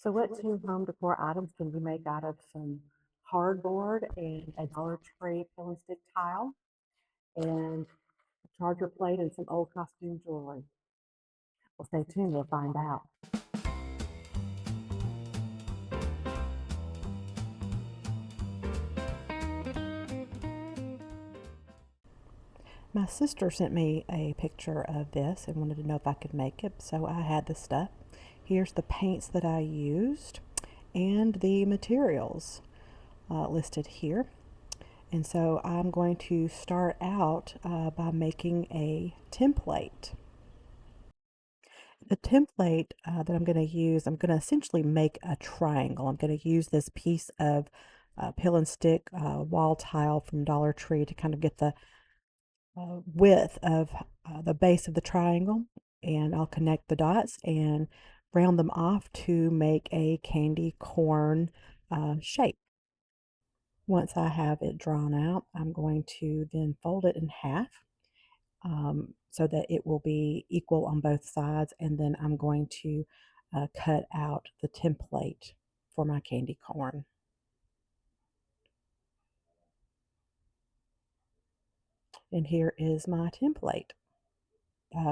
So what two home decor items can you make out of some cardboard and a Dollar Tree pill and stick tile and a charger plate and some old costume jewelry? Well, stay tuned, we'll find out. My sister sent me a picture of this and wanted to know if I could make it, so I had the stuff. Here's the paints that I used and the materials listed here. And so I'm going to start out by making a template. The template that I'm going to use, I'm going to essentially make a triangle. I'm going to use this piece of pill and stick wall tile from Dollar Tree to kind of get the width of the base of the triangle, and I'll connect the dots and round them off to make a candy corn shape. Once I have it drawn out, I'm going to then fold it in half so that it will be equal on both sides, and then I'm going to cut out the template for my candy corn. And here is my template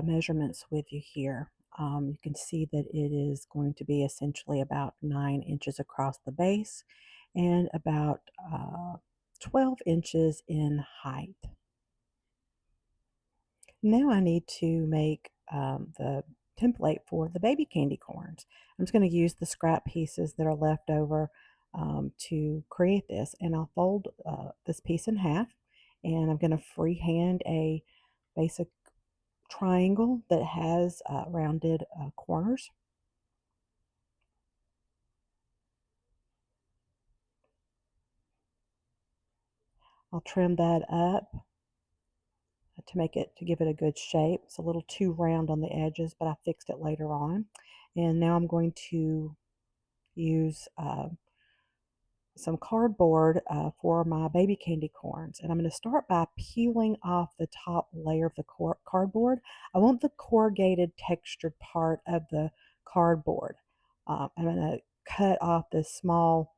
measurements with you here. You can see that it is going to be essentially about 9 inches across the base and about 12 inches in height. Now I need to make the template for the baby candy corns. I'm just going to use the scrap pieces that are left over to create this, and I'll fold this piece in half, and I'm going to freehand a basic triangle that has rounded corners. I'll trim that up to give it a good shape. It's a little too round on the edges, but I fixed it later on. And now I'm going to use some cardboard for my baby candy corns. And I'm going to start by peeling off the top layer of the cardboard. I want the corrugated textured part of the cardboard. I'm going to cut off this small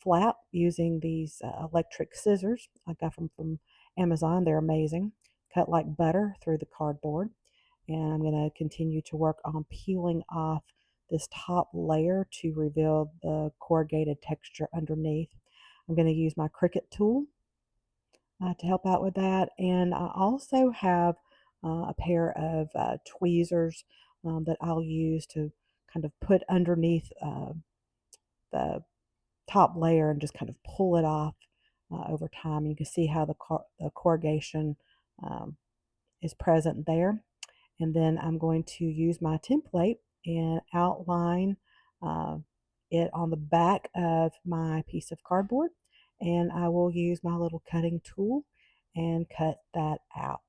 flap using these electric scissors I got from Amazon. They're amazing. Cut like butter through the cardboard. And I'm going to continue to work on peeling off this top layer to reveal the corrugated texture underneath. I'm going to use my Cricut tool to help out with that. And I also have a pair of tweezers that I'll use to kind of put underneath the top layer and just kind of pull it off over time. You can see how the corrugation is present there. And then I'm going to use my template and outline uh, it on the back of my piece of cardboard. And I will use my little cutting tool and cut that out.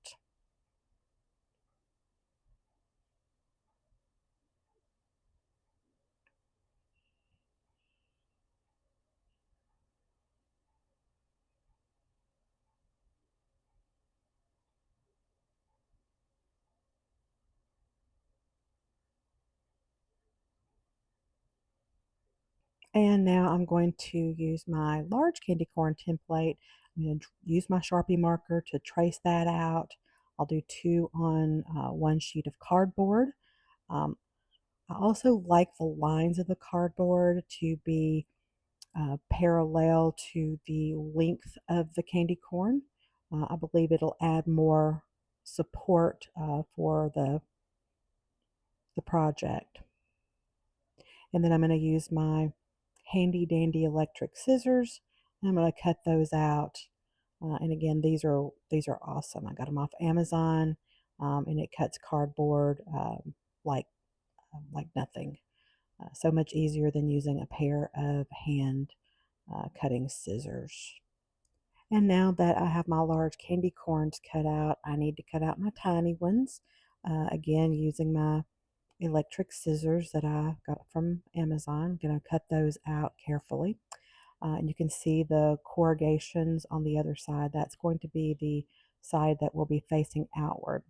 And now I'm going to use my large candy corn template. I'm going to use my Sharpie marker to trace that out. I'll do two on one sheet of cardboard. Um, I also like the lines of the cardboard to be parallel to the length of the candy corn. I believe it'll add more support for the project. And then I'm going to use my handy dandy electric scissors. And I'm going to cut those out. And again, these are awesome. I got them off Amazon, and it cuts cardboard like like nothing. So much easier than using a pair of hand cutting scissors. And now that I have my large candy corns cut out, I need to cut out my tiny ones. Again, using my electric scissors that I got from Amazon. I'm going to cut those out carefully. And you can see the corrugations on the other side. That's going to be the side that will be facing outward.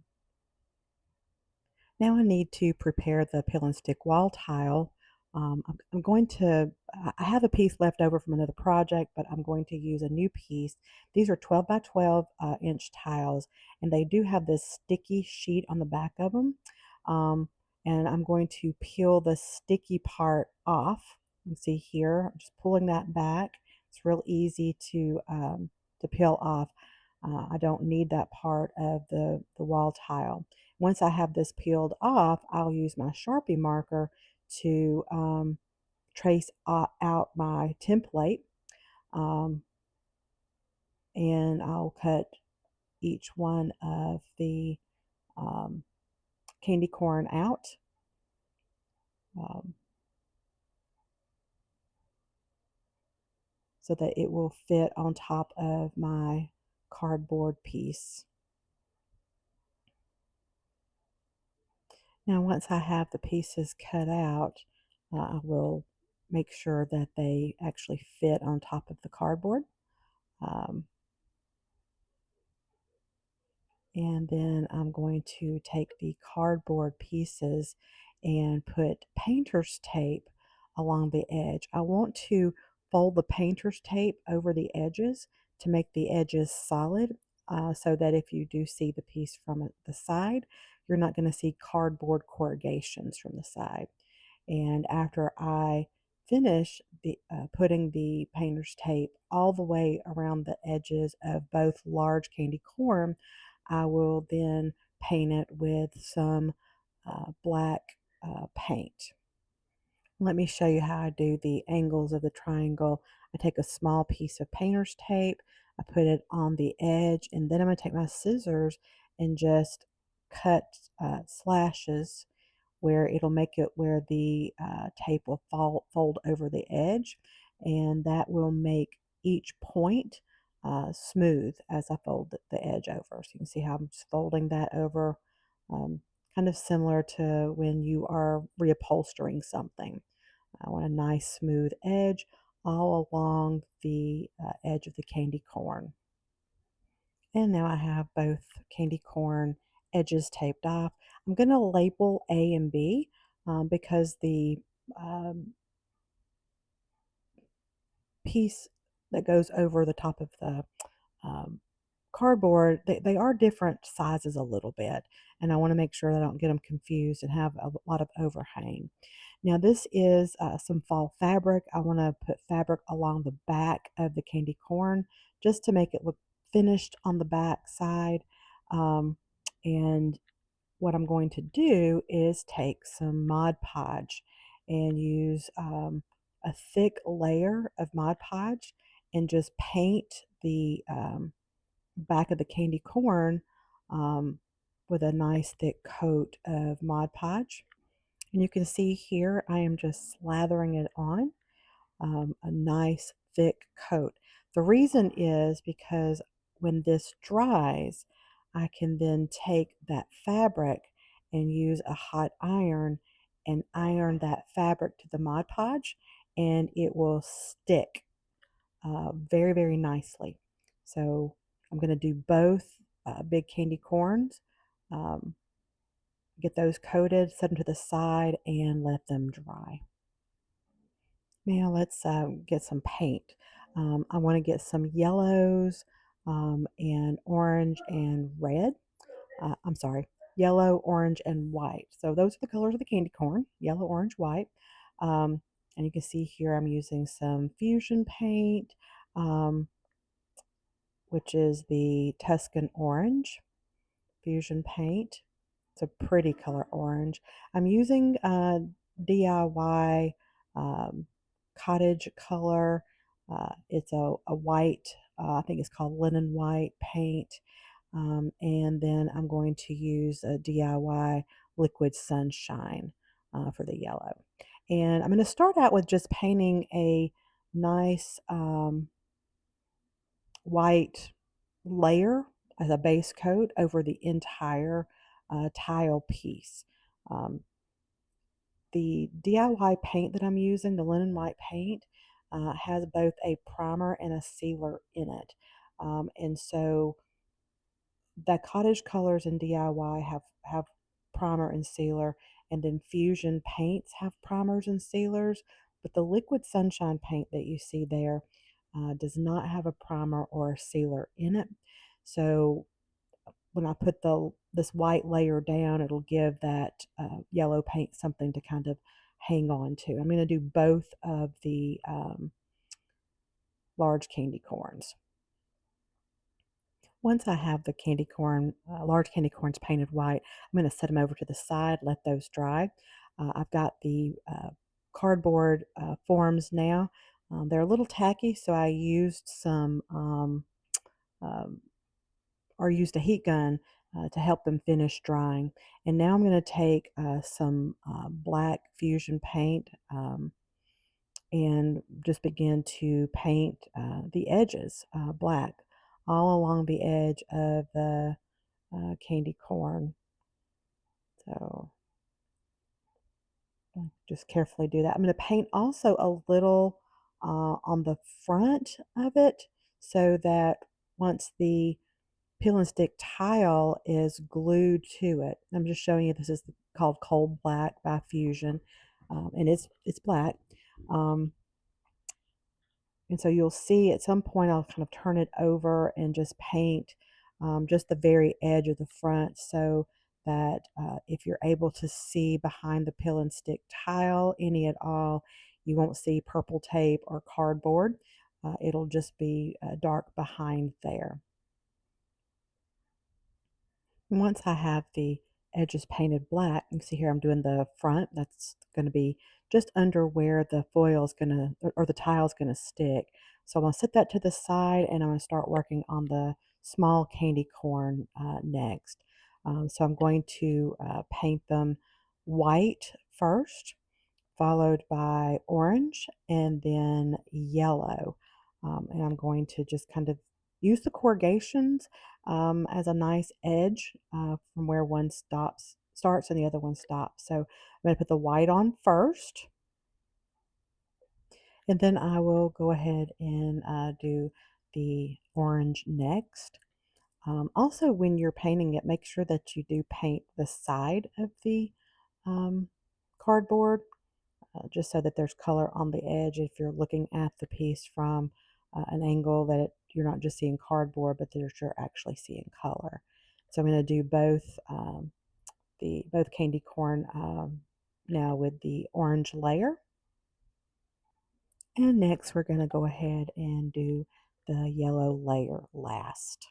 Now I need to prepare the pill and stick wall tile I'm going to, I have a piece left over from another project, but I'm going to use a new piece. These are 12 by 12 inch tiles, and they do have this sticky sheet on the back of them. Um, and I'm going to peel the sticky part off. You can see here, I'm just pulling that back. It's real easy to peel off. I don't need that part of the wall tile. Once I have this peeled off, I'll use my Sharpie marker to trace out my template, um, and I'll cut each one of the um, candy corn out, um, so that it will fit on top of my cardboard piece. Now, once I have the pieces cut out, I will make sure that they actually fit on top of the cardboard. Um, And then I'm going to take the cardboard pieces and put painter's tape along the edge. I want to fold the painter's tape over the edges to make the edges solid, so that if you do see the piece from the side, you're not going to see cardboard corrugations from the side. And after I finish putting the painter's tape all the way around the edges of both large candy corn, I will then paint it with some black paint. Let me show you how I do the angles of the triangle. I take a small piece of painter's tape, I put it on the edge, and then I'm going to take my scissors and just cut slashes where it'll make it where the tape will fold over the edge, and that will make each point smooth as I fold the edge over. So you can see how I'm just folding that over, um, kind of similar to when you are reupholstering something. I want a nice smooth edge all along the edge of the candy corn. And now I have both candy corn edges taped off. I'm going to label A and B, because the um, piece that goes over the top of the um, cardboard, they are different sizes a little bit, and I want to make sure that I don't get them confused and have a lot of overhang. Now this is some fall fabric. I want to put fabric along the back of the candy corn just to make it look finished on the back side. Um, and what I'm going to do is take some Mod Podge and use a thick layer of Mod Podge and just paint the back of the candy corn um, with a nice thick coat of Mod Podge. And you can see here I am just slathering it on, a nice thick coat. The reason is because when this dries, I can then take that fabric and use a hot iron and iron that fabric to the Mod Podge, and it will stick very, very nicely. So I'm going to do both big candy corns, um, get those coated, set them to the side, and let them dry. Now let's get some paint. I want to get some yellows and orange and red. I'm sorry, yellow, orange, and white. So those are the colors of the candy corn, yellow, orange, white. Um, and you can see here I'm using some fusion paint, um, which is the Tuscan orange fusion paint. It's a pretty color orange. I'm using DIY um, cottage color. It's a white, I think it's called linen white paint. And then I'm going to use a DIY liquid sunshine for the yellow. And I'm going to start out with just painting a nice white layer as a base coat over the entire tile piece. Um, the DIY paint that I'm using, the linen white paint, has both a primer and a sealer in it. And so the cottage colors in DIY have primer and sealer, and then Fusion paints have primers and sealers, but the liquid sunshine paint that you see there does not have a primer or a sealer in it. So when I put this white layer down, it'll give that yellow paint something to kind of hang on to. I'm going to do both of the large candy corns. Once I have the large candy corns painted white, I'm going to set them over to the side, let those dry. I've got the cardboard forms now. They're a little tacky, so I used um, used a heat gun to help them finish drying. And now I'm going to take some black fusion paint and just begin to paint the edges black all along the edge of the candy corn. So just carefully do that. I'm going to paint also a little on the front of it so that once the peel and stick tile is glued to it. I'm just showing you this is called Cold Black by Fusion, and it's black. Um, and so you'll see at some point I'll kind of turn it over and just paint just the very edge of the front so that if you're able to see behind the peel and stick tile any at all, you won't see purple tape or cardboard. It'll just be dark behind there. Once I have the edges painted black, you can see here I'm doing the front. That's going to be just under where the foil is going to, or the tile is going to stick. So I'm going to set that to the side and I'm going to start working on the small candy corn next. So I'm going to paint them white first, followed by orange and then yellow. And I'm going to just kind of use the corrugations as a nice edge from where one starts and the other one stops. So I'm going to put the white on first, and then I will go ahead and do the orange next. Also, when you're painting it, make sure that you do paint the side of the um, cardboard just so that there's color on the edge if you're looking at the piece from an angle that you're not just seeing cardboard, but that you're actually seeing color. So I'm going to do both candy corn now with the orange layer. And next we're going to go ahead and do the yellow layer last.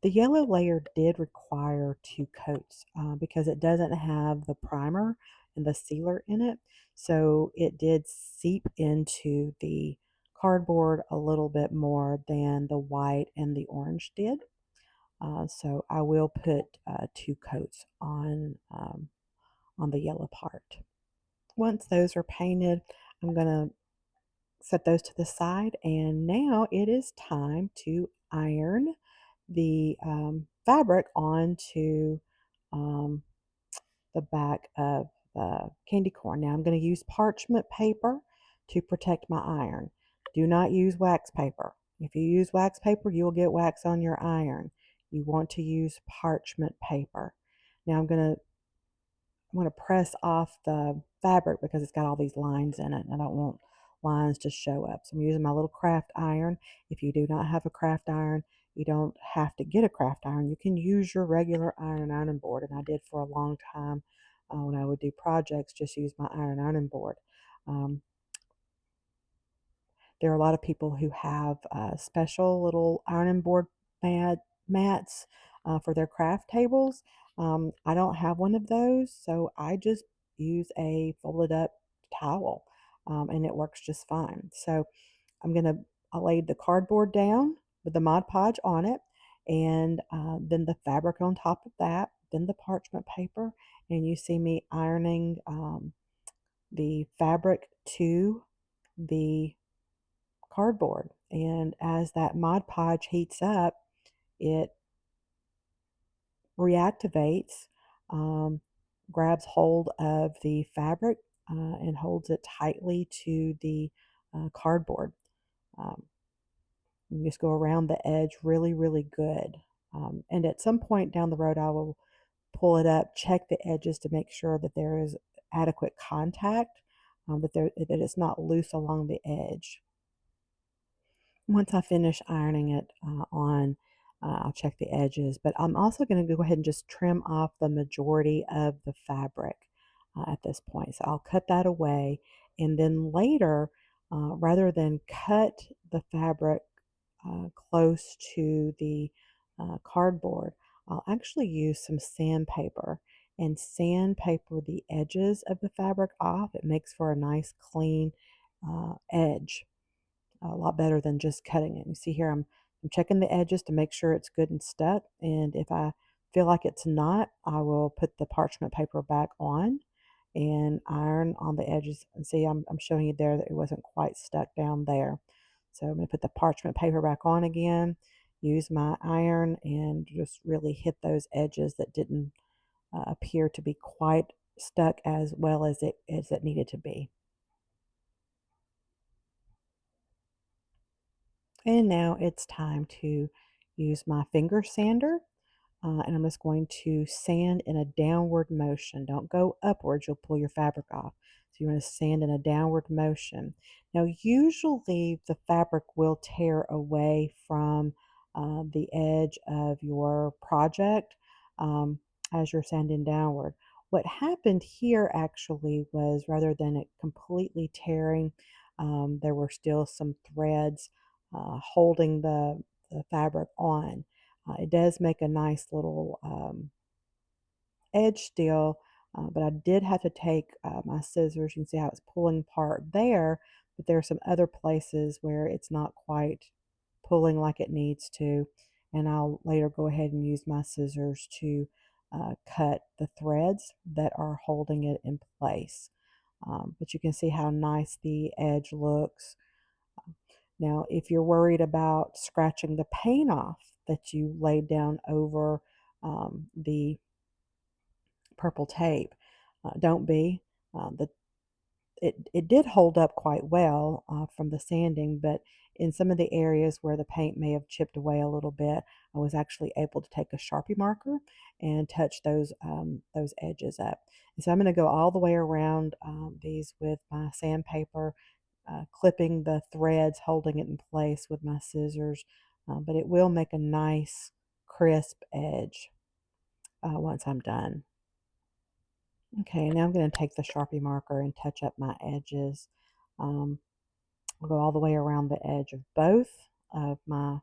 The yellow layer did require two coats because it doesn't have the primer and the sealer in it. So it did seep into the cardboard a little bit more than the white and the orange did. So I will put two coats on the yellow part. Once those are painted, I'm going to set those to the side, and now it is time to iron the fabric onto um, the back of the candy corn. Now I'm going to use parchment paper to protect my iron. Do not use wax paper. If you use wax paper, you will get wax on your iron. You want to use parchment paper. Now I'm going to press off the fabric because it's got all these lines in it and I don't want lines to show up. So I'm using my little craft iron. If you do not have a craft iron, you don't have to get a craft iron. You can use your regular ironing board, and I did for a long time when I would do projects, just use my ironing board. Um, there are a lot of people who have special little ironing board mats for their craft tables. I don't have one of those, so I just use a folded up towel and it works just fine. So I laid the cardboard down with the Mod Podge on it, and then the fabric on top of that, then the parchment paper, and you see me ironing the fabric to the cardboard. And as that Mod Podge heats up, it reactivates, um, grabs hold of the fabric, and holds it tightly to the cardboard. Um, you just go around the edge really, really good. And at some point down the road, I will pull it up, check the edges to make sure that there is adequate contact, that it's not loose along the edge. Once I finish ironing it on, I'll check the edges, but I'm also going to go ahead and just trim off the majority of the fabric at this point. So I'll cut that away, and then later, rather than cut the fabric close to the cardboard, I'll actually use some sandpaper and sandpaper the edges of the fabric off. It makes for a nice clean edge, a lot better than just cutting it. You see here, I'm checking the edges to make sure it's good and stuck. And if I feel like it's not, I will put the parchment paper back on and iron on the edges. And see, I'm showing you there that it wasn't quite stuck down there. So I'm going to put the parchment paper back on again, use my iron, and just really hit those edges that didn't appear to be quite stuck as well as it needed to be. And now it's time to use my finger sander, and I'm just going to sand in a downward motion. Don't go upwards, you'll pull your fabric off. So you want to sand in a downward motion. Now, usually the fabric will tear away from the edge of your project um, as you're sanding downward. What happened here actually was rather than it completely tearing, there were still some threads holding the fabric on. It does make a nice little edge still, but I did have to take my scissors. You can see how it's pulling part there, but there are some other places where it's not quite pulling like it needs to. And I'll later go ahead and use my scissors to cut the threads that are holding it in place. But you can see how nice the edge looks. Now, if you're worried about scratching the paint off that you laid down over the purple tape, don't be. The it did hold up quite well from the sanding, but in some of the areas where the paint may have chipped away a little bit, I was actually able to take a Sharpie marker and touch those edges up. And so I'm going to go all the way around these with my sandpaper, clipping the threads, holding it in place with my scissors, but it will make a nice crisp edge once I'm done. Okay, now I'm going to take the Sharpie marker and touch up my edges. Um, I'll go all the way around the edge of both of my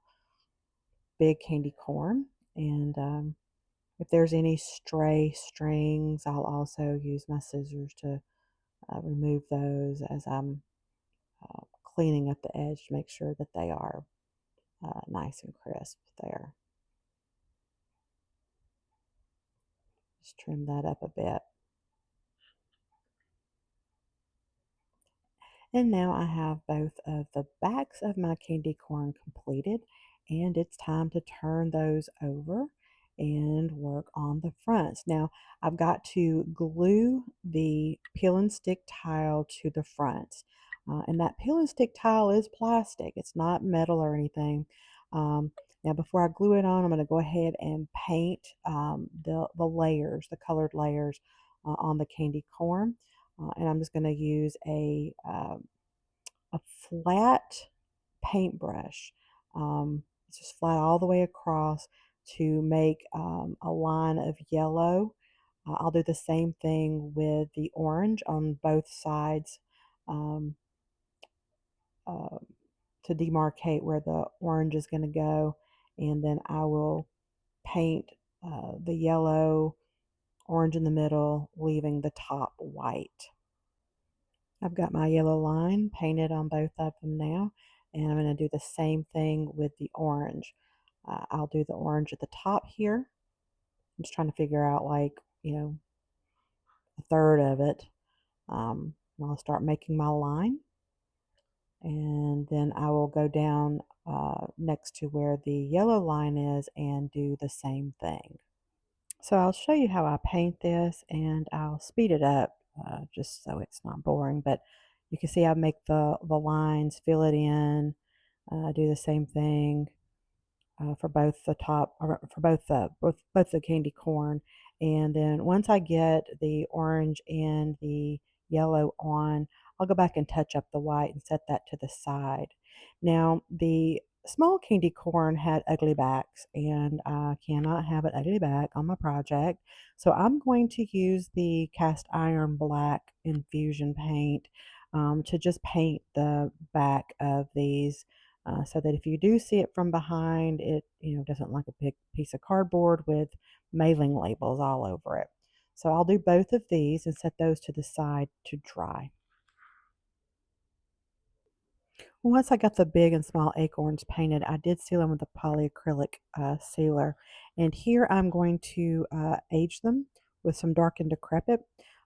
big candy corn. And if there's any stray strings, I'll also use my scissors to remove those as I'm cleaning up the edge to make sure that they are nice and crisp there. Just trim that up a bit. And now I have both of the backs of my candy corn completed, and it's time to turn those over and work on the fronts. Now I've got to glue the peel and stick tile to the fronts. And that peel and stick tile is plastic, it's not metal or anything. Now before I glue it on, I'm going to go ahead and paint the layers, the colored layers on the candy corn. And I'm just going to use a flat paintbrush. It's just flat all the way across to make a line of yellow. I'll do the same thing with the orange on both sides um, uh, to demarcate where the orange is going to go. And then I will paint the yellow, orange in the middle, leaving the top white. I've got my yellow line painted on both of them now, and I'm going to do the same thing with the orange. I'll do the orange at the top here. I'm just trying to figure out, like, a third of it. And I'll start making my line, and then I will go down next to where the yellow line is and do the same thing. So I'll show you how I paint this, and I'll speed it up just so it's not boring. But you can see I make the lines, fill it in, do the same thing for both the top, or for both the candy corn, And then once I get the orange and the yellow on, I'll go back and touch up the white and set that to the side. Now, the small candy corn had ugly backs, and I cannot have an ugly back on my project. So I'm going to use the cast iron black infusion paint to just paint the back of these so that if you do see it from behind, it doesn't look like a big piece of cardboard with mailing labels all over it. So I'll do both of these and set those to the side to dry. Once I got the big and small acorns painted, I did seal them with a polyacrylic sealer. And here I'm going to age them with some dark and decrepit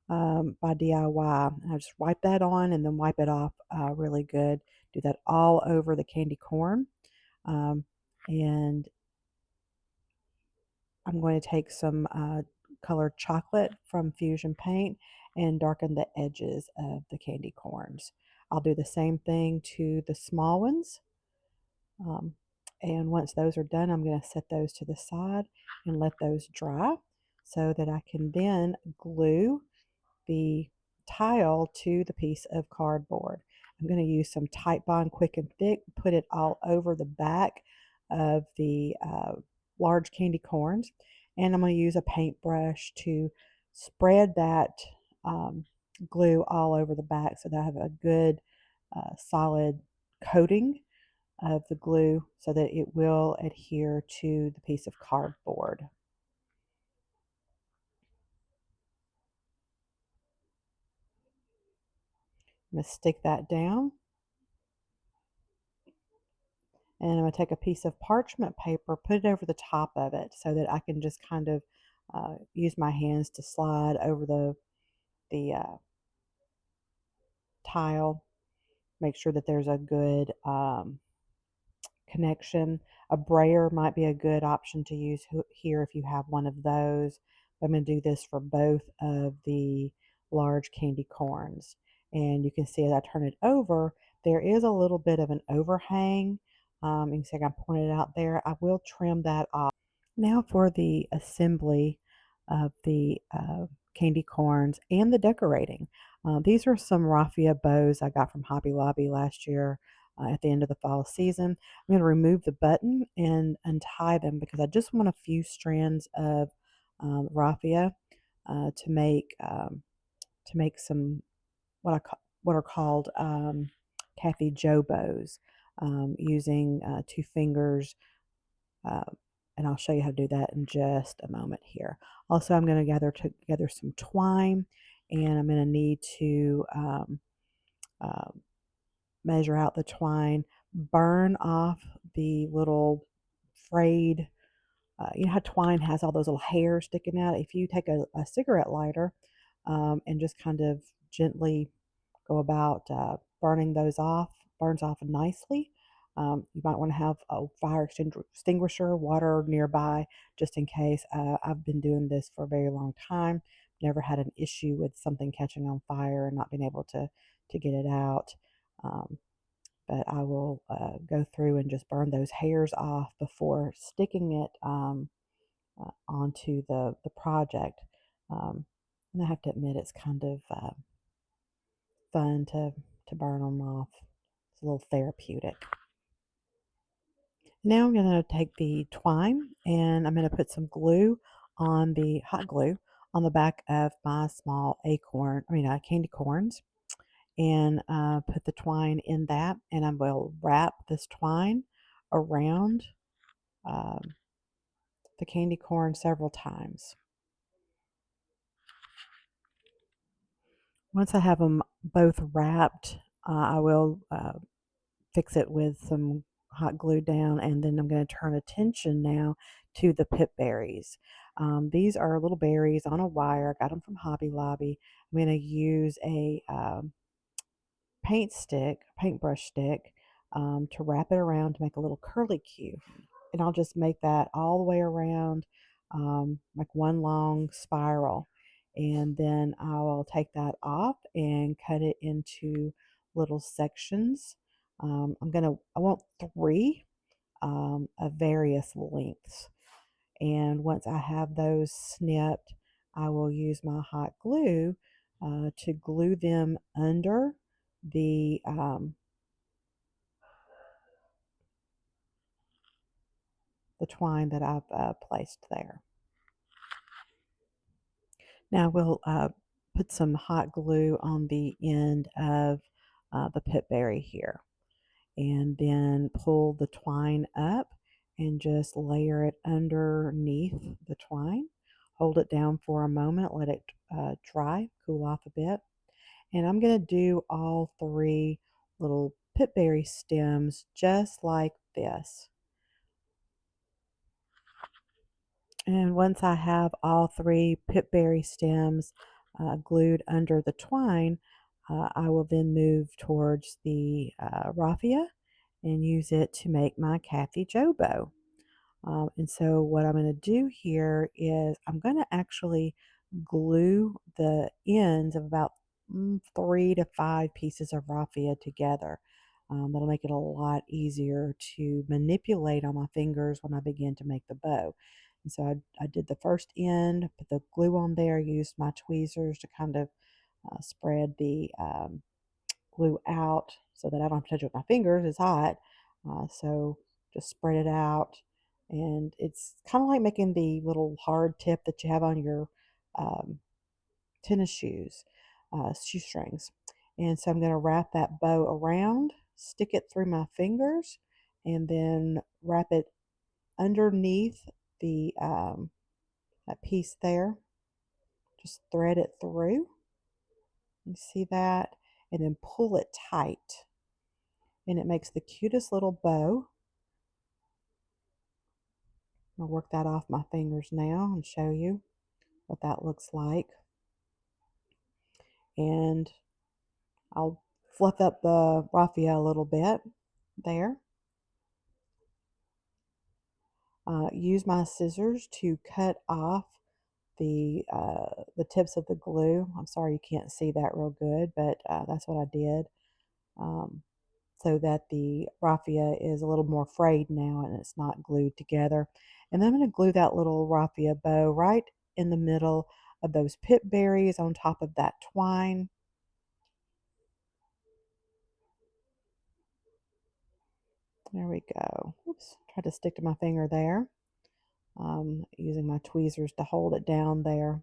by DIY. I just wipe that on and then wipe it off really good. Do that all over the candy corn. Um, and I'm going to take some colored chocolate from Fusion Paint and darken the edges of the candy corns. I'll do the same thing to the small ones. Um, and once those are done, I'm going to set those to the side and let those dry so that I can then glue the tile to the piece of cardboard. I'm going to use some Type Bond Quick and Thick, put it all over the back of the large candy corns, and I'm going to use a paintbrush to spread that um, glue all over the back so that I have a good solid coating of the glue so that it will adhere to the piece of cardboard. I'm going to stick that down, and I'm going to take a piece of parchment paper, put it over the top of it so that I can just kind of use my hands to slide over the tile, make sure that there's a good connection. A brayer might be a good option to use here if you have one of those. I'm going to do this for both of the large candy corns. And you can see as I turn it over, there is a little bit of an overhang. You can see I can point it out there. I will trim that off. Now for the assembly of the candy corns and the decorating. These are some raffia bows I got from Hobby Lobby last year at the end of the fall season. I'm going to remove the button and untie them because I just want a few strands of raffia to make some what are called Kathy Joe bows using 2 fingers uh, and I'll show you how to do that in just a moment here. Also, I'm going to gather together some twine, and I'm going to need to uh, measure out the twine, burn off the little frayed, you know how twine has all those little hairs sticking out? If you take a cigarette lighter and just kind of gently go about burning those off, burns off nicely. You might want to have a fire extinguisher, water nearby, just in case. I've been doing this for a very long time. Never had an issue with something catching on fire and not being able to get it out. Um, but I will go through and just burn those hairs off before sticking it onto the project. And I have to admit, it's kind of fun to burn them off. It's a little therapeutic. Now I'm going to take the twine and I'm going to put some glue on the hot glue on the back of my small candy corns, and put the twine in that, and I will wrap this twine around um, the candy corn several times. Once I have them both wrapped, I will fix it with some hot glue down, and then I'm going to turn attention now to the pip berries. These are little berries on a wire. I got them from Hobby Lobby. I'm going to use a paintbrush stick, to wrap it around to make a little curly cue. And I'll just make that all the way around, like one long spiral. And then I will take that off and cut it into little sections. I want 3 of various lengths. And once I have those snipped, I will use my hot glue to glue them under the twine that I've placed there. Now we'll put some hot glue on the end of the pitberry here, and then pull the twine up and just layer it underneath the twine. Hold it down for a moment, let it dry, cool off a bit. And I'm going to do all three little pitberry stems just like this. And once I have all three pitberry stems glued under the twine, I will then move towards the raffia and use it to make my Kathy Joe bow. And so what I'm going to do here is I'm going to actually glue the ends of about 3 to 5 pieces of raffia together. That'll make it a lot easier to manipulate on my fingers when I begin to make the bow. And so I did the first end, put the glue on there, used my tweezers to kind of spread the glue out so that I don't have to touch it with my fingers. It's hot. So just spread it out. And it's kind of like making the little hard tip that you have on your um, tennis shoes, shoestrings. And so I'm going to wrap that bow around, stick it through my fingers, and then wrap it underneath the that piece there. Just thread it through. You see that? And then pull it tight. And it makes the cutest little bow. I'll work that off my fingers now and show you what that looks like. And I'll fluff up the raffia a little bit there. Use my scissors to cut off the tips of the glue. I'm sorry you can't see that real good, but that's what I did. Um, so that the raffia is a little more frayed now and it's not glued together. And then I'm going to glue that little raffia bow right in the middle of those pip berries on top of that twine. There we go. Oops, tried to stick to my finger there. Using my tweezers to hold it down there.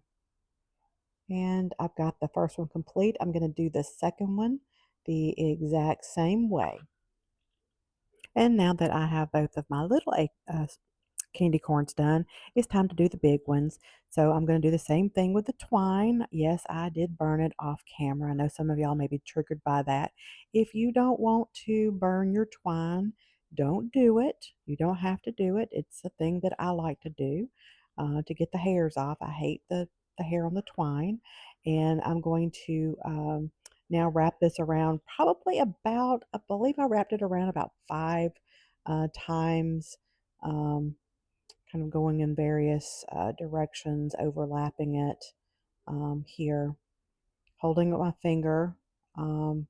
And I've got the first one complete. I'm going to do the second one the exact same way. And now that I have both of my little candy corns done, it's time to do the big ones. So I'm going to do the same thing with the twine. Yes, I did burn it off camera. I know some of y'all may be triggered by that. If you don't want to burn your twine, don't do it. You don't have to do it. It's a thing that I like to do to get the hairs off. I hate the hair on the twine. And I'm going to now wrap this around probably about, I believe I wrapped it around about 5 times. Kind of going in various directions, overlapping it here, holding up my finger um,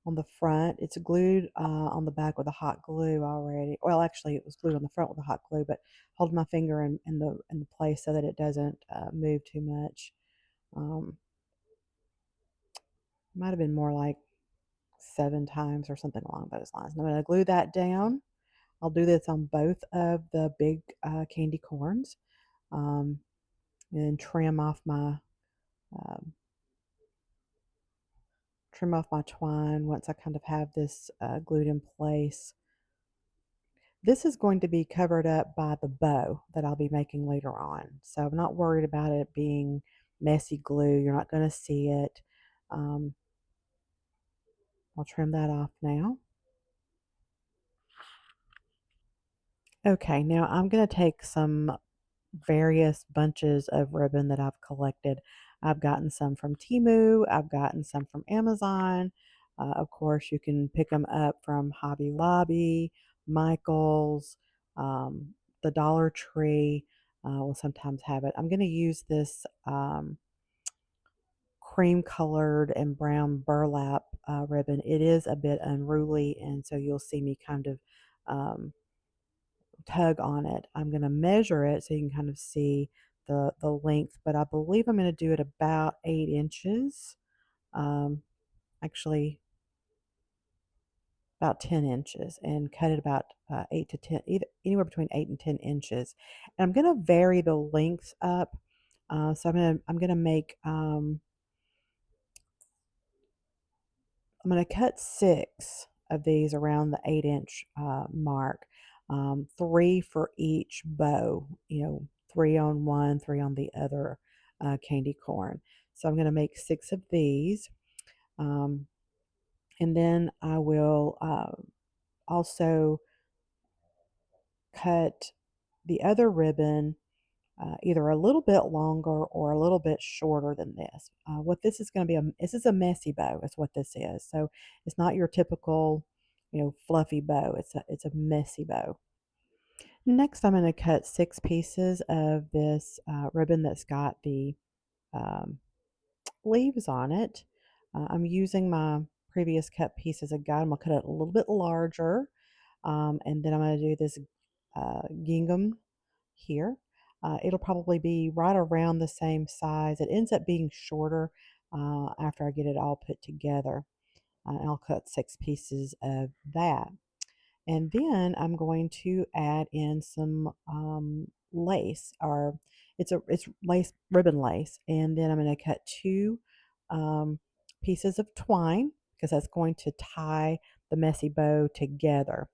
on the front. It's glued on the back with a hot glue already. Well, actually, it was glued on the front with a hot glue, but holding my finger in the place so that it doesn't move too much. Um, Might have been more like 7 times or something along those lines. And I'm going to glue that down. I'll do this on both of the big candy corns. Um, and um, trim off my twine once I kind of have this glued in place. This is going to be covered up by the bow that I'll be making later on. So I'm not worried about it being messy glue. You're not going to see it. Um, I'll trim that off now. Okay, now I'm going to take some various bunches of ribbon that I've collected. I've gotten some from Temu, I've gotten some from Amazon. Of course, you can pick them up from Hobby Lobby, Michael's, the Dollar Tree will sometimes have it. I'm going to use this cream colored and brown burlap ribbon. It is a bit unruly, and so you'll see me kind of um, tug on it. I'm going to measure it so you can kind of see the length, but I believe I'm going to do it about 8 inches. Um, Actually, about 10 inches, and cut it about 8 to 10, either, anywhere between 8 and 10 inches. And I'm going to vary the lengths up. So I'm gonna make I'm going to cut 6 of these around the 8-inch mark, 3 for each bow, 3 on one, 3 on the other candy corn. So I'm going to make 6 of these. Um, and then I will also cut the other ribbon either a little bit longer or a little bit shorter than this. What this is going to be, this is a messy bow, is what this is. So it's not your typical, fluffy bow. It's a messy bow. Next, I'm going to cut 6 pieces of this ribbon that's got the um, leaves on it. I'm using my previous cut piece as a guide. I'm going to cut it a little bit larger. And then I'm going to do this gingham here. It'll probably be right around the same size. It ends up being shorter after I get it all put together. I'll cut 6 pieces of that. And then I'm going to add in some lace, or it's lace, ribbon lace. And then I'm going to cut 2 um, pieces of twine, because that's going to tie the messy bow together.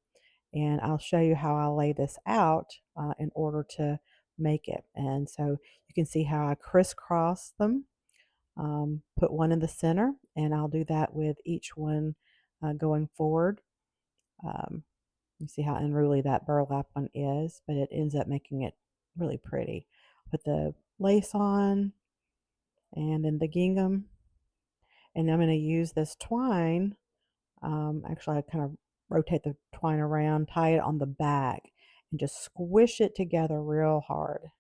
And I'll show you how I lay this out in order to make it. And so you can see how I crisscross them, put one in the center, and I'll do that with each one going forward. Um, you see how unruly that burlap one is, but it ends up making it really pretty. Put the lace on, and then the gingham, and I'm going to use this twine. Actually, I kind of rotate the twine around, tie it on the back, and just squish it together real hard,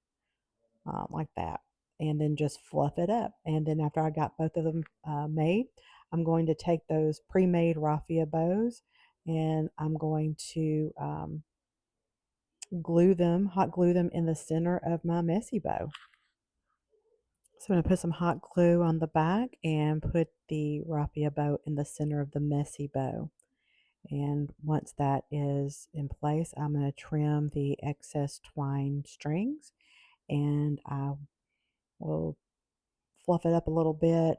like that. And then just fluff it up. And then after I got both of them made, I'm going to take those pre-made raffia bows, and I'm going to hot glue them in the center of my messy bow. So I'm going to put some hot glue on the back and put the raffia bow in the center of the messy bow. And once that is in place, I'm going to trim the excess twine strings, and I will fluff it up a little bit,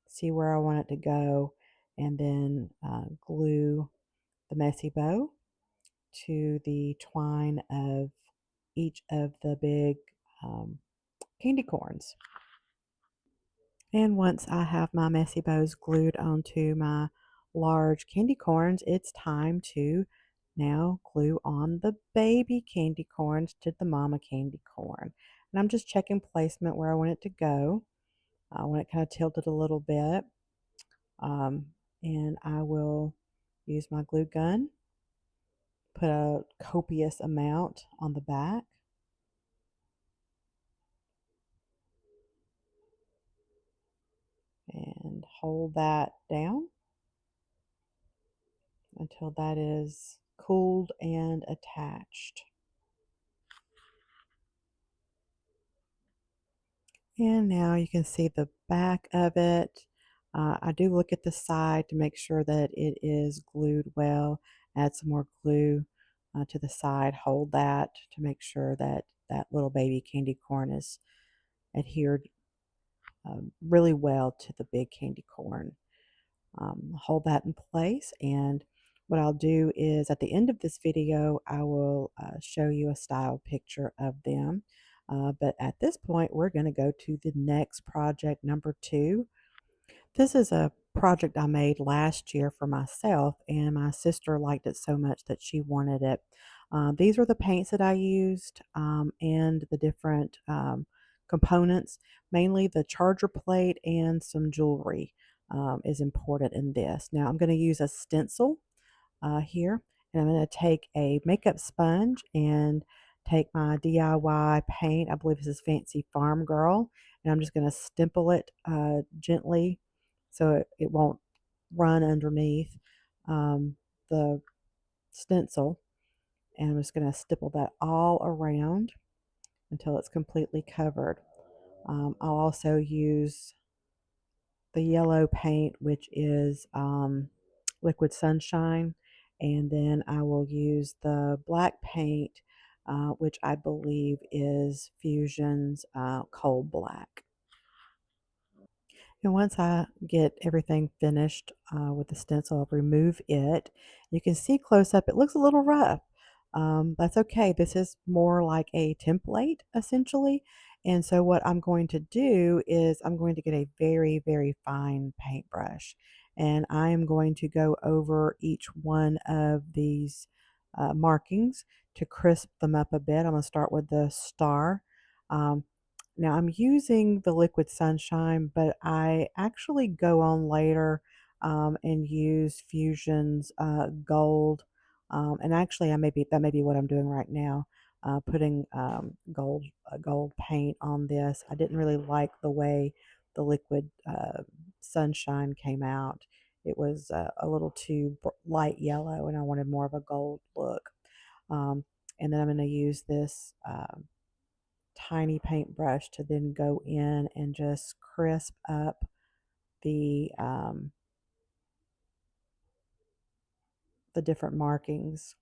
see where I want it to go, and then glue the messy bow to the twine of each of the big um, candy corns. And once I have my messy bows glued onto my large candy corns, it's time to now glue on the baby candy corns to the mama candy corn. And I'm just checking placement where I want it to go. I want it kind of tilted a little bit. And I will use my glue gun, put a copious amount on the back. And hold that down until that is cooled and attached. And now you can see the back of it. I do look at the side to make sure that it is glued well. Add some more glue to the side. Hold that to make sure that that little baby candy corn is adhered really well to the big candy corn. Hold that in place, and what I'll do is at the end of this video I will show you a style picture of them, but at this point we're going to go to the next project, number 2. This is a project I made last year for myself, and my sister liked it so much that she wanted it. These are the paints that I used, and the different components. Mainly the charger plate and some jewelry is important in this. Now I'm going to use a stencil here, and I'm going to take a makeup sponge and take my DIY paint. I believe this is Fancy Farm Girl, and I'm just going to stipple it gently so it won't run underneath the stencil. And I'm just going to stipple that all around until it's completely covered. I'll also use the yellow paint, which is liquid sunshine, and then I will use the black paint, which I believe is Fusion's coal black. And once I get everything finished with the stencil, I'll remove it. You can see close up, it looks a little rough. That's okay. This is more like a template, essentially. And so what I'm going to do is I'm going to get a very, very fine paintbrush. And I am going to go over each one of these markings to crisp them up a bit. I'm going to start with the star. Um, Now I'm using the liquid sunshine, but I actually go on later and use Fusion's gold. And actually, that may be what I'm doing right now, putting gold paint on this. I didn't really like the way the liquid sunshine came out. It was a little too light yellow, and I wanted more of a gold look. Um, and then I'm going to use this. Tiny paintbrush to then go in and just crisp up the the different markings,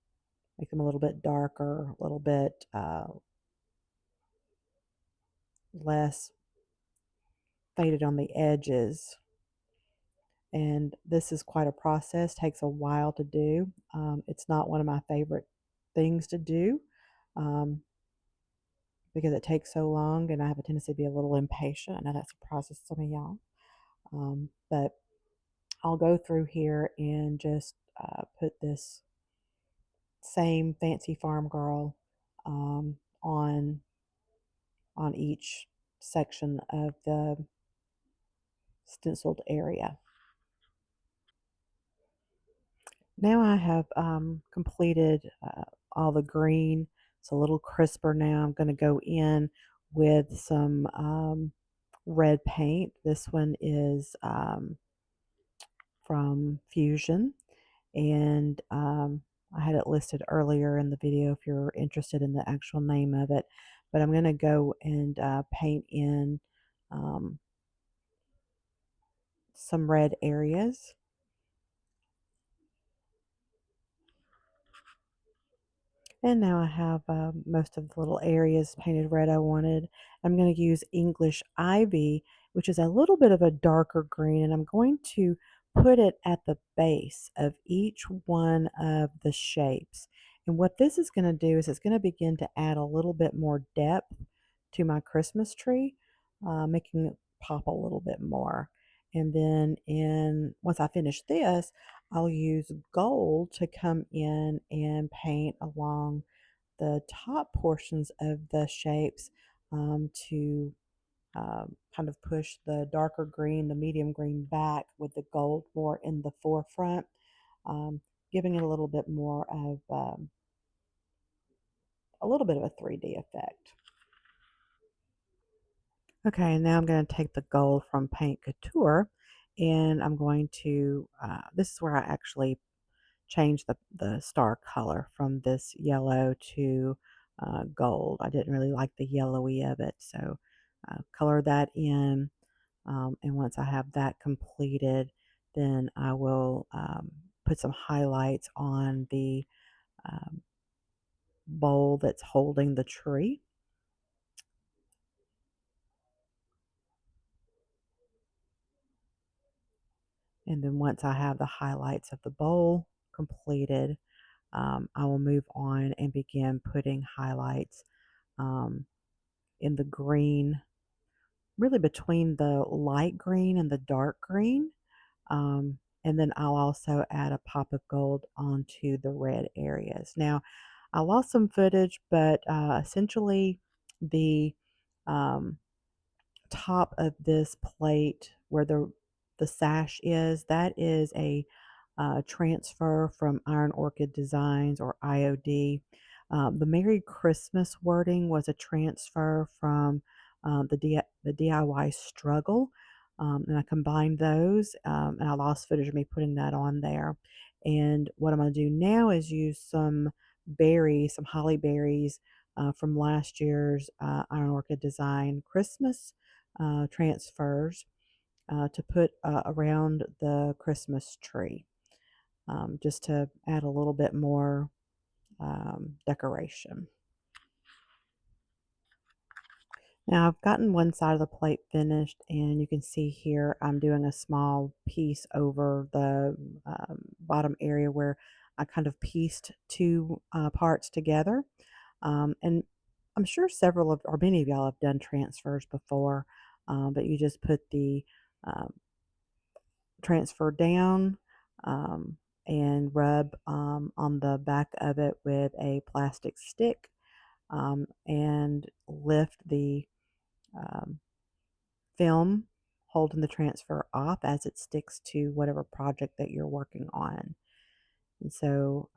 make them a little bit darker, a little bit less faded on the edges. And this is quite a process, takes a while to do. It's not one of my favorite things to do um, because it takes so long, and I have a tendency to be a little impatient. I know that surprises some of y'all. But I'll go through here and just put this same fancy farm girl um, on each section of the stenciled area. Now I have completed all the green. It's a little crisper now. I'm going to go in with some red paint. This one is from Fusion, and I had it listed earlier in the video if you're interested in the actual name of it. But I'm going to go and paint in um, some red areas. And now I have most of the little areas painted red I wanted. I'm going to use English Ivy, which is a little bit of a darker green, and I'm going to put it at the base of each one of the shapes. And what this is going to do is it's going to begin to add a little bit more depth to my Christmas tree, making it pop a little bit more. And then once I finish this, I'll use gold to come in and paint along the top portions of the shapes to kind of push the darker green, the medium green back with the gold more in the forefront, um, giving it a little bit more of a little bit of a 3D effect. Okay, now I'm going to take the gold from Paint Couture and I'm going to, this is where I actually change the star color from this yellow to gold. I didn't really like the yellowy of it, so color that in. And once I have that completed, then I will put some highlights on the um, bowl that's holding the tree. And then once I have the highlights of the bowl completed, I will move on and begin putting highlights um, in the green, really between the light green and the dark green. And then I'll also add a pop of gold onto the red areas. Now, I lost some footage, but essentially the um, top of this plate where the sash is, that is a transfer from Iron Orchid Designs or IOD. The Merry Christmas wording was a transfer from the DIY Struggle. And I combined those, and I lost footage of me putting that on there. And what I'm going to do now is use some berries, some holly berries from last year's Iron Orchid Design Christmas transfers to put around the Christmas tree, just to add a little bit more decoration. Now I've gotten one side of the plate finished, and you can see here I'm doing a small piece over the bottom area where I kind of pieced two parts together. And I'm sure several of, or many of y'all have done transfers before, but you just put the um, transfer down and rub on the back of it with a plastic stick and lift the um, film holding the transfer off as it sticks to whatever project that you're working on. And so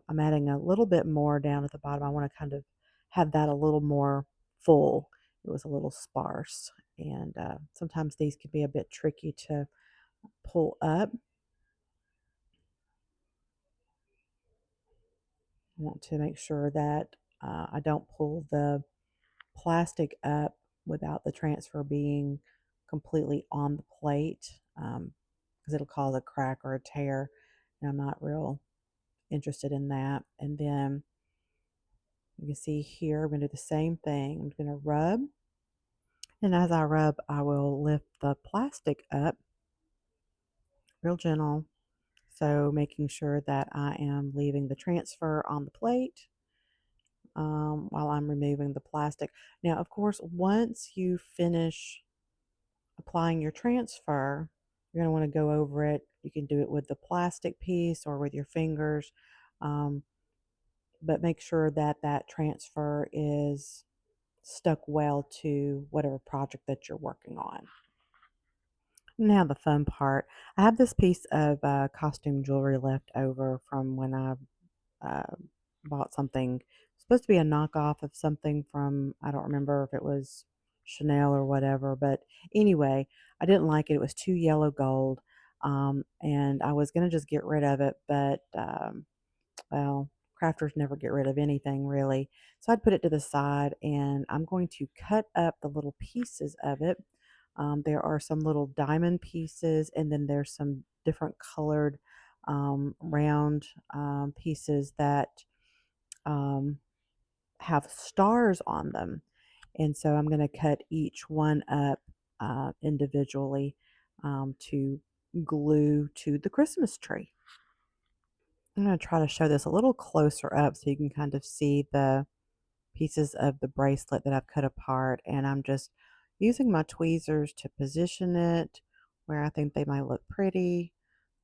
I'm adding a little bit more down at the bottom. I want to kind of have that a little more full. It was a little sparse. And sometimes these can be a bit tricky to pull up. I want to make sure that I don't pull the plastic up without the transfer being completely on the plate because it'll cause a crack or a tear. And I'm not real interested in that. And then you can see here, I'm going to do the same thing. I'm going to rub. And as I rub, I will lift the plastic up real gentle. So making sure that I am leaving the transfer on the plate while I'm removing the plastic. Now, of course, once you finish applying your transfer, you're going to want to go over it. You can do it with the plastic piece or with your fingers, um, but make sure that that transfer is stuck well to whatever project that you're working on. Now the fun part. I have this piece of costume jewelry left over from when I uh, bought something. Supposed to be a knockoff of something from, I don't remember if it was Chanel or whatever, but anyway, I didn't like it. It was too yellow gold, and I was gonna just get rid of it, but well, crafters never get rid of anything really. So I'd put it to the side, and I'm going to cut up the little pieces of it. There are some little diamond pieces, and then there's some different colored round pieces that um, have stars on them. And so I'm going to cut each one up individually to glue to the Christmas tree. I'm going to try to show this a little closer up so you can kind of see the pieces of the bracelet that I've cut apart. And I'm just using my tweezers to position it where I think they might look pretty.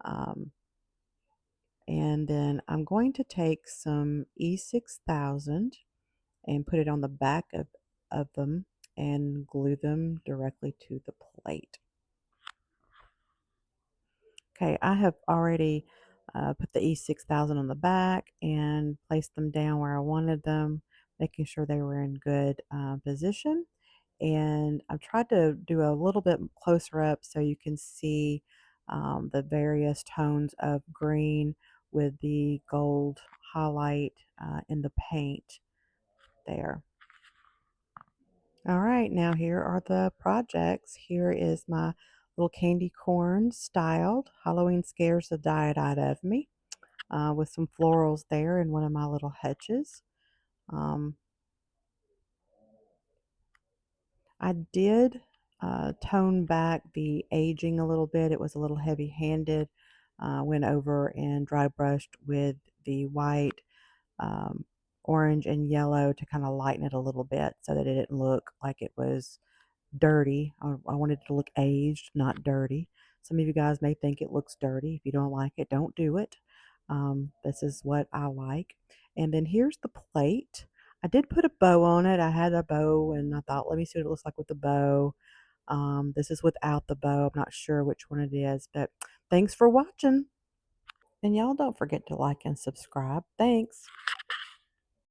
Um, and then I'm going to take some E6000 and put it on the back of them and glue them directly to the plate. Okay, I have already put the E6000 on the back and placed them down where I wanted them, making sure they were in good position. And I've tried to do a little bit closer up so you can see the various tones of green with the gold highlight in the paint there. All right, now here are the projects. Here is my little candy corn styled Halloween scares the diet out of me with some florals there in one of my little hutches. Um, I did tone back the aging a little bit. It was a little heavy handed. Went over and dry brushed with the white, um, orange, and yellow to kind of lighten it a little bit so that it didn't look like it was dirty. I wanted it to look aged, not dirty. Some of you guys may think it looks dirty. If you don't like it, don't do it. This is what I like. And then here's the plate. I did put a bow on it. I had a bow and I thought, let me see what it looks like with the bow. This is without the bow. I'm not sure which one it is, but thanks for watching. And y'all don't forget to like and subscribe. Thanks.